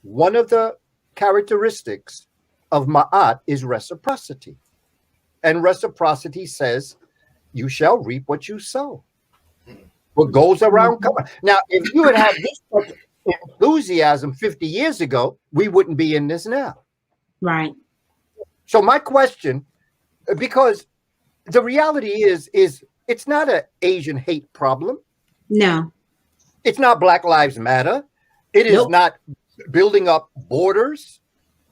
one of the characteristics of Ma'at is reciprocity. And reciprocity says, you shall reap what you sow. What goes around comes. Now, if you had had this much enthusiasm 50 years ago, we wouldn't be in this now. Right. So my question, because the reality is it's not an Asian hate problem. No. It's not Black Lives Matter. It is not building up borders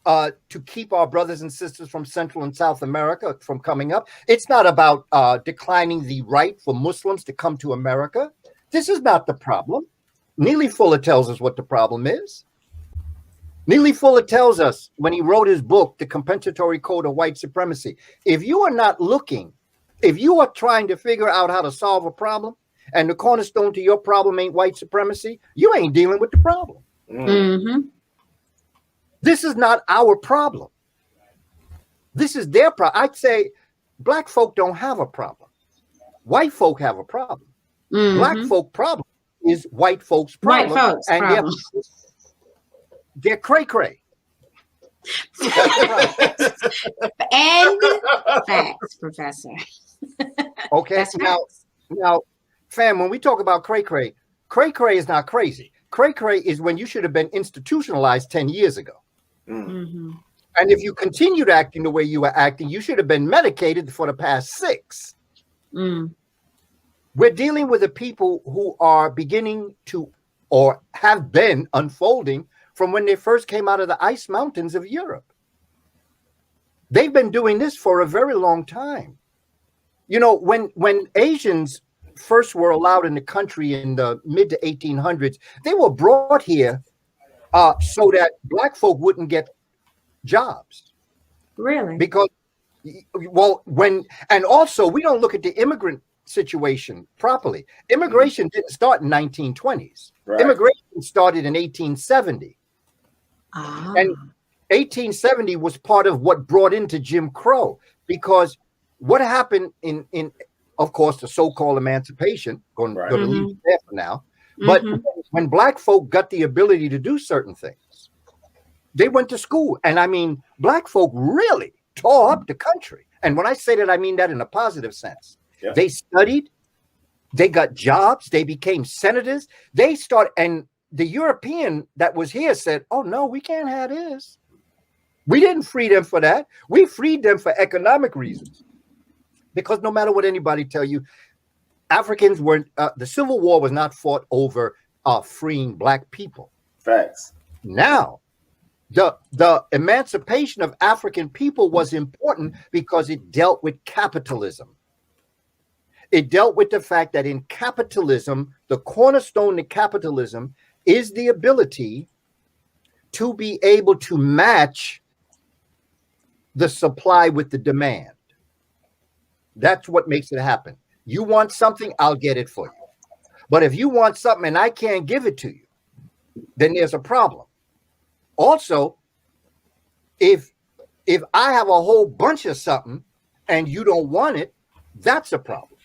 to keep our brothers and sisters from Central and South America from coming up. It's not about declining the right for Muslims to come to America. This is not the problem. Neely Fuller tells us what the problem is. Neely Fuller tells us when he wrote his book, The Compensatory Code of White Supremacy, if you are not looking, if you are trying to figure out how to solve a problem and the cornerstone to your problem ain't white supremacy, you ain't dealing with the problem. Mm-hmm. This is not our problem. This is their problem. I'd say Black folk don't have a problem. White folk have a problem. Mm-hmm. Black folk problem is white folks' problem. White folks' and problem. they're cray-cray. And facts, Professor. Okay. That's Now, fam, when we talk about cray-cray is not crazy. Cray-cray is when you should have been institutionalized 10 years ago. Mm-hmm. And if you continued acting the way you were acting, you should have been medicated for the past 6. Mm. We're dealing with the people who are beginning to, or have been unfolding from when they first came out of the ice mountains of Europe. They've been doing this for a very long time. You know, when Asians first were allowed in the country in the mid to 1800s, they were brought here so that Black folk wouldn't get jobs. Really? Because, well, and also we don't look at the immigrant situation properly. Immigration didn't start in 1920s. Right. Immigration started in 1870. Ah. And 1870 was part of what brought into Jim Crow, because what happened in of course, the so-called emancipation, going to leave there for now. But when Black folk got the ability to do certain things, they went to school. And I mean, Black folk really tore up the country. And when I say that, I mean that in a positive sense. Yeah. They studied, they got jobs, they became senators. And the European that was here said, oh, no, we can't have this. We didn't free them for that. We freed them for economic reasons. Because no matter what anybody tell you, Africans weren't, the Civil War was not fought over freeing Black people. Facts. Now, the emancipation of African people was important because it dealt with capitalism. It dealt with the fact that in capitalism, the cornerstone to capitalism is the ability to be able to match the supply with the demand. That's what makes it happen. You want something, I'll get it for you. But if you want something and I can't give it to you, then there's a problem. Also, if I have a whole bunch of something and you don't want it, that's a problem.